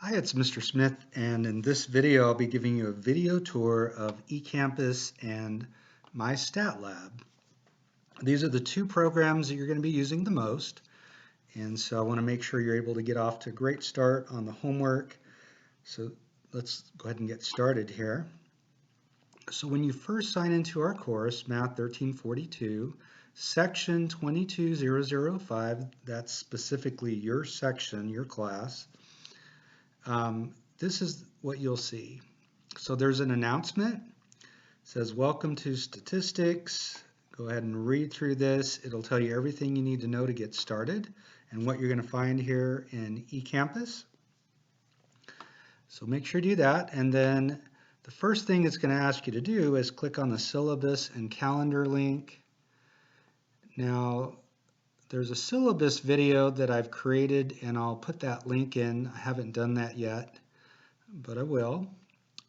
Hi, it's Mr. Smith, and in this video I'll be giving you a video tour of eCampus and MyStatLab. These are the two programs that you're going to be using the most, and so I want to make sure you're able to get off to a great start on the homework. So let's go ahead and get started here. So when you first sign into our course, Math 1342, Section 22005, that's specifically your section, your class. This is what you'll see. So there's an announcement. It says, welcome to statistics. Go ahead and read through this. It'll tell you everything you need to know to get started and what you're going to find here in eCampus. So make sure to do that. And then the first thing it's going to ask you to do is click on the syllabus and calendar link. Now, there's a syllabus video that I've created, and I'll put that link in. I haven't done that yet, but I will.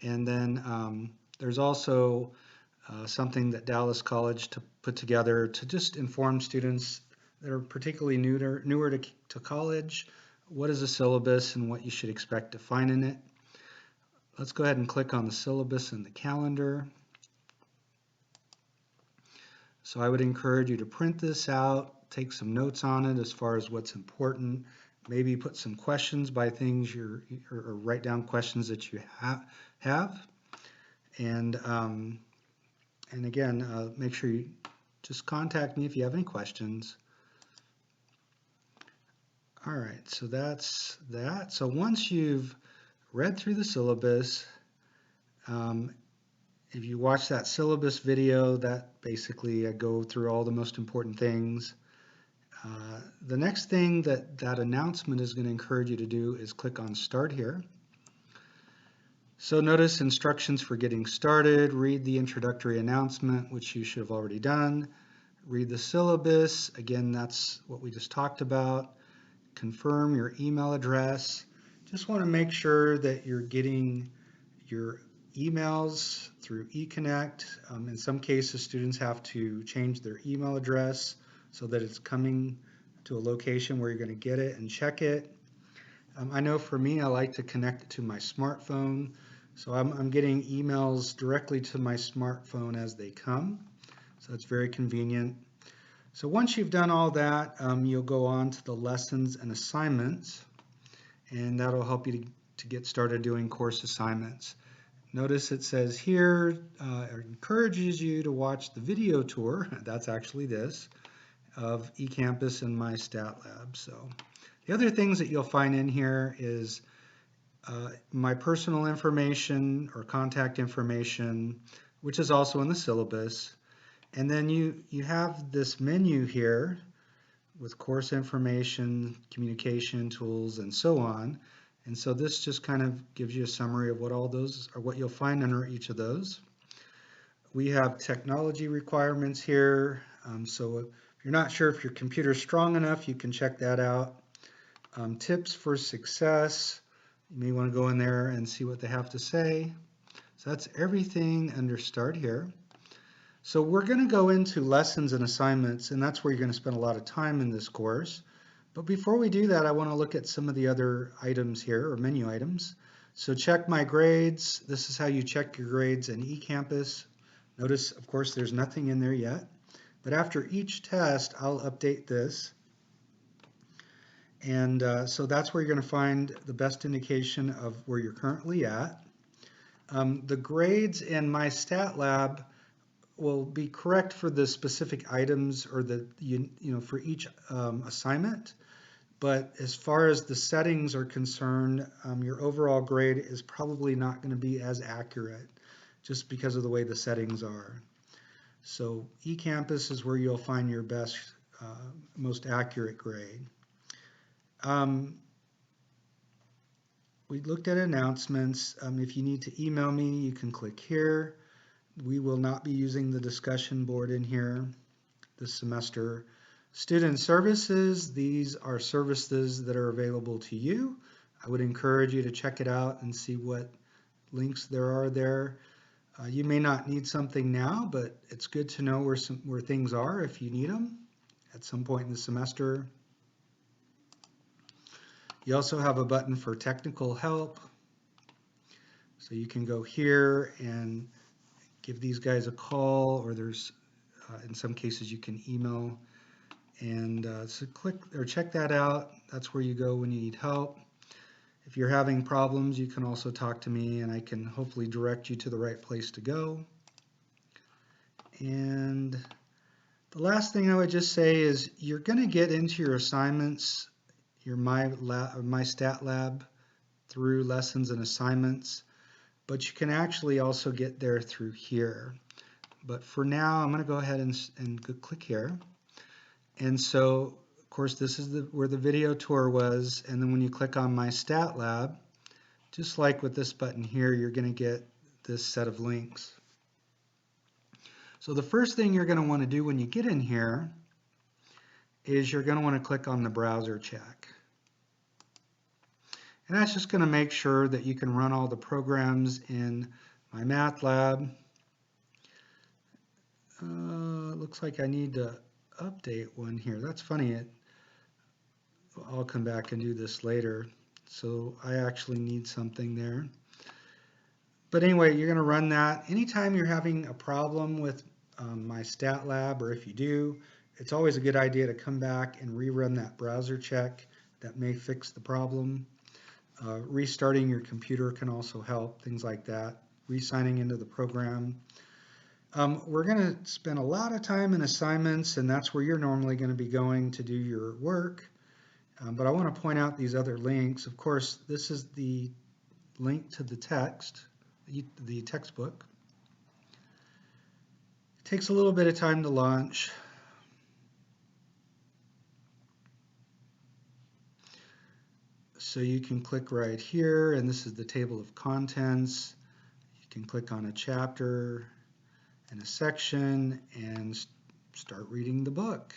And then there's also something that Dallas College put together to just inform students that are particularly newer to college, what is a syllabus and what you should expect to find in it. Let's go ahead and click on the syllabus and the calendar. So I would encourage you to print this out, take some notes on it as far as what's important, maybe put some questions by things or write down questions that you have. And again, make sure you just contact me if you have any questions. All right, so that's that. So once you've read through the syllabus, if you watch that syllabus video, that basically I go through all the most important things. The next thing that announcement is going to encourage you to do is click on Start here. So notice instructions for getting started, read the introductory announcement, which you should have already done, read the syllabus, again that's what we just talked about, confirm your email address. Just want to make sure that you're getting your emails through eConnect. In some cases students have to change their email address so that it's coming to a location where you're going to get it and check it. I know for me, I like to connect it to my smartphone, so I'm getting emails directly to my smartphone as they come, so that's very convenient. So once you've done all that, you'll go on to the lessons and assignments, and that'll help you to get started doing course assignments. Notice it says here, it encourages you to watch the video tour, that's actually this, of eCampus and MyStatLab. So the other things that you'll find in here is my personal information or contact information, which is also in the syllabus. And then you have this menu here with course information, communication tools, and so on. And so this just kind of gives you a summary of what all those are, what you'll find under each of those. We have technology requirements here. So if you're not sure if your computer's strong enough, you can check that out. Tips for success. You may want to go in there and see what they have to say. So that's everything under Start here. So we're going to go into lessons and assignments, and that's where you're going to spend a lot of time in this course. But before we do that, I want to look at some of the other items here, or menu items. So check my grades. This is how you check your grades in eCampus. Notice, of course, there's nothing in there yet. But after each test, I'll update this. And so that's where you're going to find the best indication of where you're currently at. The grades in MyStatLab will be correct for the specific items or for each assignment. But as far as the settings are concerned, your overall grade is probably not going to be as accurate just because of the way the settings are. So eCampus is where you'll find your best, most accurate grade. We looked at announcements. If you need to email me, you can click here. We will not be using the discussion board in here this semester. Student services, these are services that are available to you. I would encourage you to check it out and see what links there are there. You may not need something now, but it's good to know where things are if you need them at some point in the semester. You also have a button for technical help. So you can go here and give these guys a call, or there's, in some cases, you can email. And so click or check that out. That's where you go when you need help. If you're having problems, you can also talk to me and I can hopefully direct you to the right place to go. And the last thing I would just say is you're going to get into your assignments, your MyStatLab through lessons and assignments, but you can actually also get there through here. But for now, I'm going to go ahead and click here. And so, of course, this is where the video tour was. And then when you click on MyStatLab, just like with this button here, you're going to get this set of links. So the first thing you're going to want to do when you get in here is you're going to want to click on the browser check. And that's just going to make sure that you can run all the programs in MyMathLab. It looks like I need to update one here. That's funny. I'll come back and do this later. So I actually need something there. But anyway, you're going to run that. Anytime you're having a problem with MyStatLab, or if you do, it's always a good idea to come back and rerun that browser check. That may fix the problem. Restarting your computer can also help, things like that. Re-signing into the program. We're going to spend a lot of time in assignments, and that's where you're normally going to be going to do your work. But I want to point out these other links. Of course, this is the link to the text, the textbook. It takes a little bit of time to launch. So you can click right here, and this is the table of contents. You can click on a chapter and a section and start reading the book.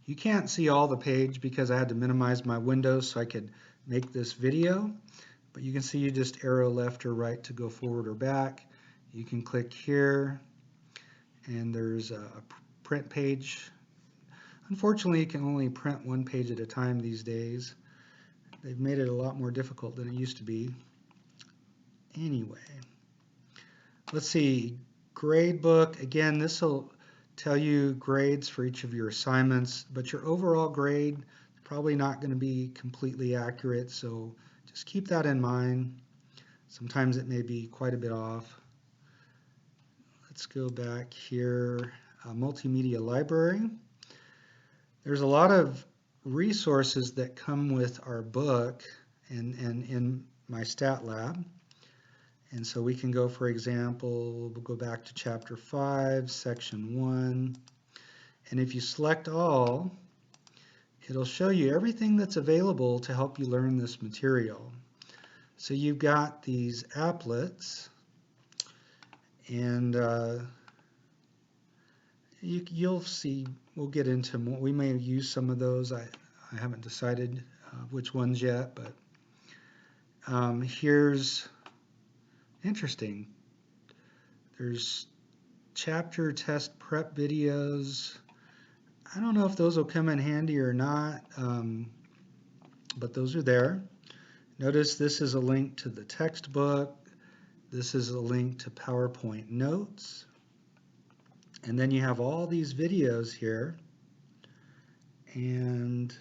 You can't see all the page because I had to minimize my windows so I could make this video, but you can see you just arrow left or right to go forward or back. You can click here and there's a print page. Unfortunately, you can only print one page at a time these days. They've made it a lot more difficult than it used to be. Anyway, let's see, grade book. Again, this will tell you grades for each of your assignments, but your overall grade is probably not going to be completely accurate, so just keep that in mind. Sometimes it may be quite a bit off. Let's go back here, multimedia library. There's a lot of resources that come with our book and in MyStatLab. And so we can go, for example, we'll go back to chapter 5, section 1. And if you select all, it'll show you everything that's available to help you learn this material. So you've got these applets, and you'll see, we'll get into more. We may use some of those. I haven't decided which ones yet, but here's interesting. There's chapter test prep videos. I don't know if those will come in handy or not, but those are there. Notice this is a link to the textbook. This is a link to PowerPoint notes. And then you have all these videos here. And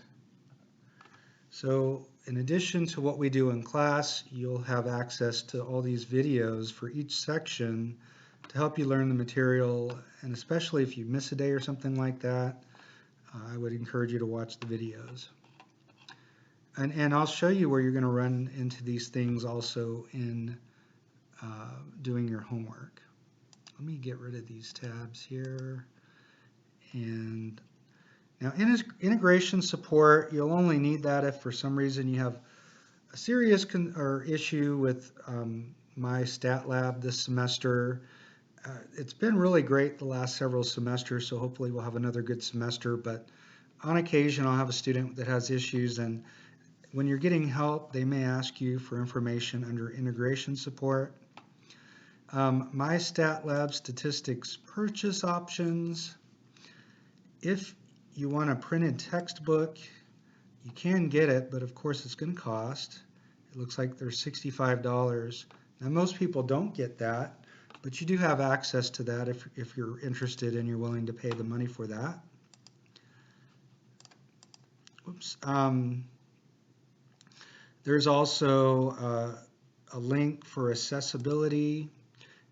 so in addition to what we do in class, you'll have access to all these videos for each section to help you learn the material. And especially if you miss a day or something like that, I would encourage you to watch the videos. And I'll show you where you're going to run into these things also in doing your homework. Let me get rid of these tabs here. And now integration support, you'll only need that if for some reason you have a serious issue with MyStatLab this semester. It's been really great the last several semesters, so hopefully we'll have another good semester, but on occasion I'll have a student that has issues, and when you're getting help, they may ask you for information under integration support. MyStatLab statistics purchase options. If you want a printed textbook, You can get it, but of course it's going to cost. It looks like there's $65. Now most people don't get that, but you do have access to that if you're interested and you're willing to pay the money for that. Whoops. There's also a link for accessibility.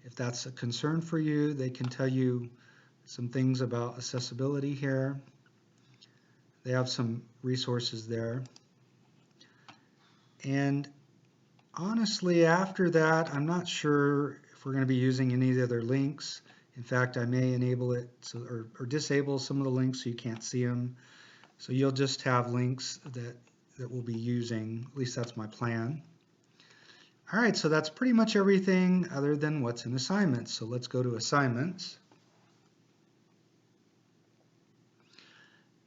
If that's a concern for you, they can tell you some things about accessibility here. They have some resources there. And honestly, after that, I'm not sure if we're going to be using any of the other links. In fact, I may enable it or disable some of the links so you can't see them. So you'll just have links that we'll be using. At least that's my plan. All right, so that's pretty much everything other than what's in assignments. So let's go to assignments.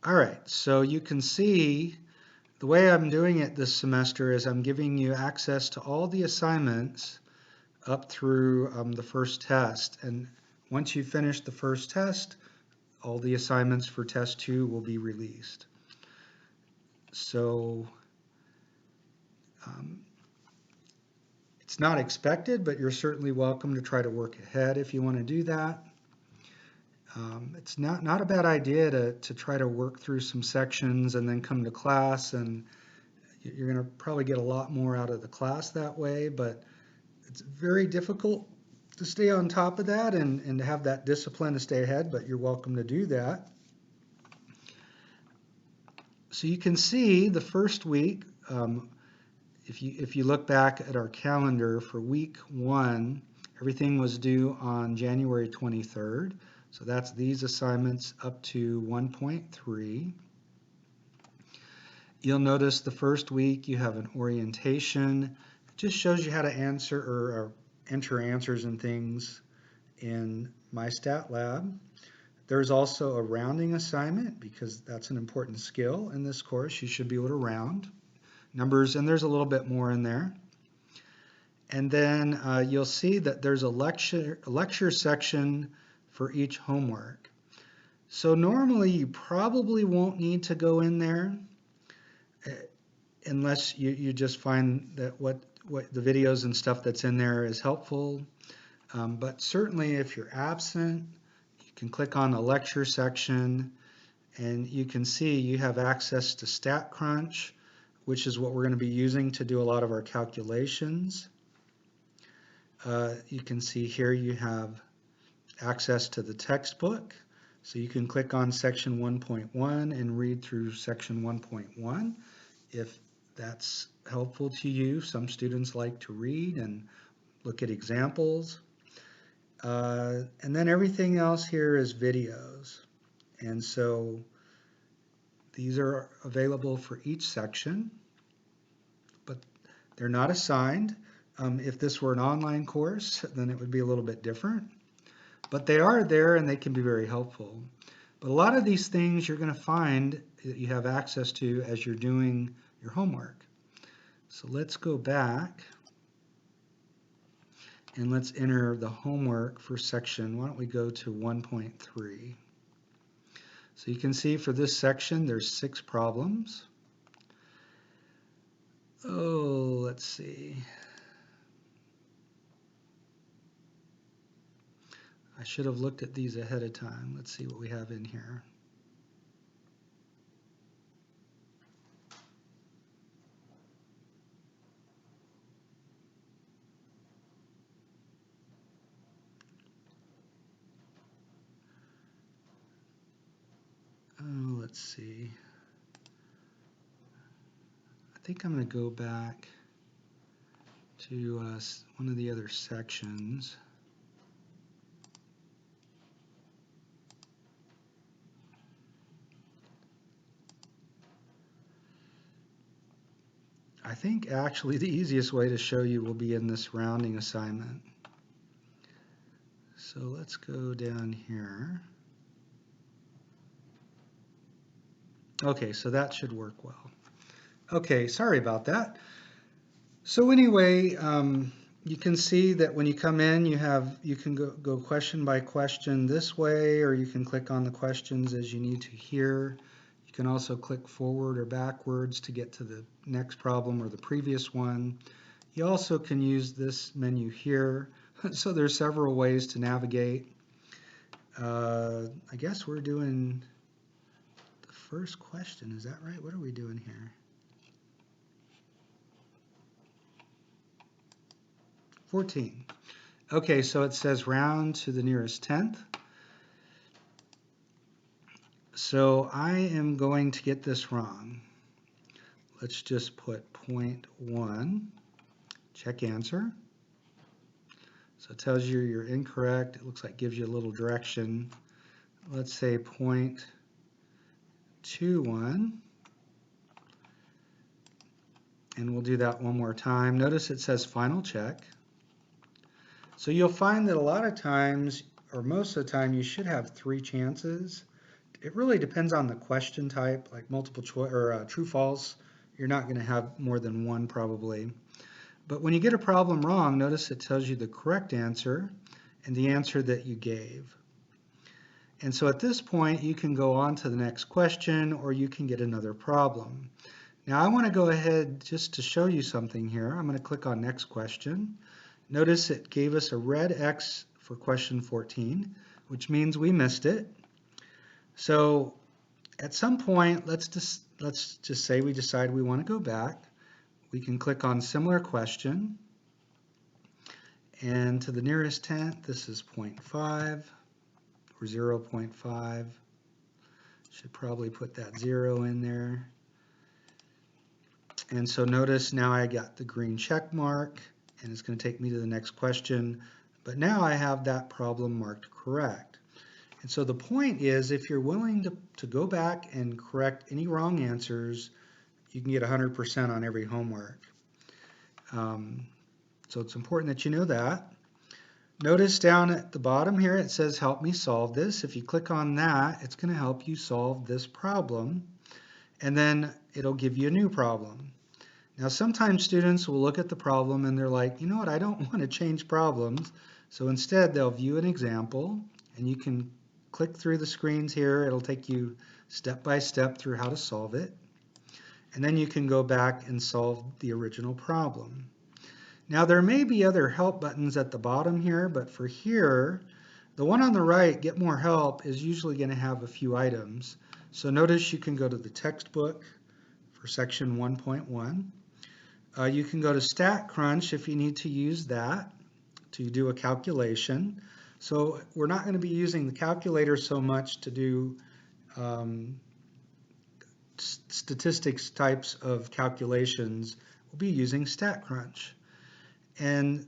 All right, so you can see the way I'm doing it this semester is I'm giving you access to all the assignments up through the first test. And once you finish the first test, all the assignments for test 2 will be released. So it's not expected, but you're certainly welcome to try to work ahead if you want to do that. It's not a bad idea to try to work through some sections and then come to class, and you're going to probably get a lot more out of the class that way, but it's very difficult to stay on top of that and to have that discipline to stay ahead, but you're welcome to do that. So you can see the first week, if you look back at our calendar for week 1, everything was due on January 23rd. So that's these assignments up to 1.3. You'll notice the first week you have an orientation. It just shows you how to answer or enter answers and things in MyStatLab. There's also a rounding assignment because that's an important skill in this course. You should be able to round numbers, and there's a little bit more in there. And then you'll see that there's a lecture section for each homework. So normally you probably won't need to go in there unless you just find that what the videos and stuff that's in there is helpful. But certainly if you're absent, you can click on the lecture section and you can see you have access to StatCrunch, which is what we're going to be using to do a lot of our calculations. You can see here you have access to the textbook. So you can click on section 1.1 and read through section 1.1 if that's helpful to you. Some students like to read and look at examples. And then everything else here is videos. And so these are available for each section, but they're not assigned. If this were an online course, then it would be a little bit different. But they are there and they can be very helpful. But a lot of these things you're going to find that you have access to as you're doing your homework. So let's go back and let's enter the homework for section. Why don't we go to 1.3? So you can see for this section there's 6 problems. Oh, let's see. I should have looked at these ahead of time. Let's see what we have in here. Oh, let's see. I think I'm going to go back to one of the other sections. I think actually the easiest way to show you will be in this rounding assignment. So let's go down here. Okay, so that should work well. Okay, sorry about that. So anyway, you can see that when you come in, you can go question by question this way, or you can click on the questions as you need to here. You can also click forward or backwards to get to the next problem or the previous one. You also can use this menu here. So there's several ways to navigate. I guess we're doing the first question. Is that right? What are we doing here? 14. Okay, so it says round to the nearest tenth. So I am going to get this wrong. Let's just put 0.1, check answer. So it tells you you're incorrect. It looks like it gives you a little direction. Let's say 0.21. And we'll do that one more time. Notice it says final check. So you'll find that a lot of times, or most of the time, you should have 3 chances. It really depends on the question type, like multiple choice or true false. You're not going to have more than one probably. But when you get a problem wrong, notice it tells you the correct answer and the answer that you gave. And so at this point, you can go on to the next question, or you can get another problem. Now I want to go ahead just to show you something here. I'm going to click on next question. Notice it gave us a red X for question 14, which means we missed it. So at some point, let's just say we decide we want to go back. We can click on similar question. And to the nearest tenth, this is 0.5 or 0.5. Should probably put that 0 in there. And so notice now I got the green check mark, and it's going to take me to the next question. But now I have that problem marked correct. And so the point is, if you're willing to go back and correct any wrong answers, you can get 100% on every homework. So it's important that you know that. Notice down at the bottom here, it says help me solve this. If you click on that, it's going to help you solve this problem. And then it'll give you a new problem. Now sometimes students will look at the problem and they're like, you know what, I don't want to change problems. So instead they'll view an example, and you can click through the screens here. It'll take you step by step through how to solve it. And then you can go back and solve the original problem. Now there may be other help buttons at the bottom here, but for here, the one on the right, get more help, is usually going to have a few items. So notice you can go to the textbook for section 1.1. You can go to StatCrunch if you need to use that to do a calculation. So we're not going to be using the calculator so much to do statistics types of calculations. We'll be using StatCrunch. And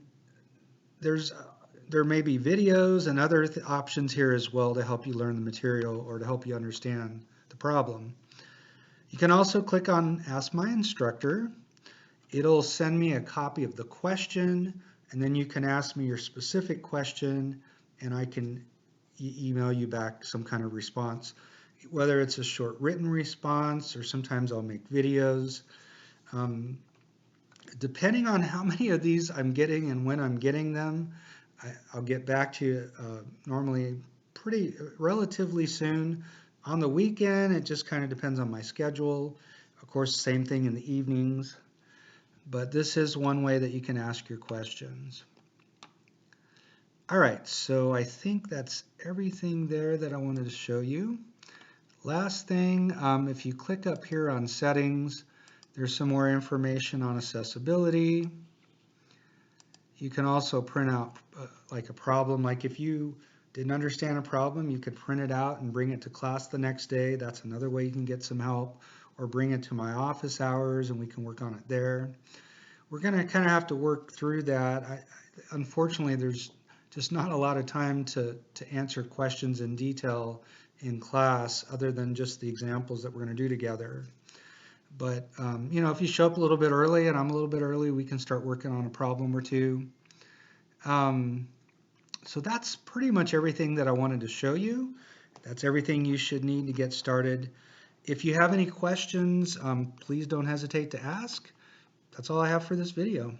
there may be videos and other options here as well to help you learn the material or to help you understand the problem. You can also click on Ask My Instructor. It'll send me a copy of the question, and then you can ask me your specific question, and I can email you back some kind of response, whether it's a short written response or sometimes I'll make videos. Depending on how many of these I'm getting and when I'm getting them, I'll get back to you normally relatively soon. On the weekend, it just kind of depends on my schedule. Of course, same thing in the evenings. But this is one way that you can ask your questions. All right, so I think that's everything there that I wanted to show you. Last thing, if you click up here on settings, there's some more information on accessibility. You can also print out like a problem. Like if you didn't understand a problem, you could print it out and bring it to class the next day. That's another way you can get some help. Or bring it to my office hours and we can work on it there. We're going to kind of have to work through that. Unfortunately, there's just not a lot of time to answer questions in detail in class other than just the examples that we're going to do together. But, you know, if you show up a little bit early and I'm a little bit early, we can start working on a problem or two. So that's pretty much everything that I wanted to show you. That's everything you should need to get started. If you have any questions, please don't hesitate to ask. That's all I have for this video.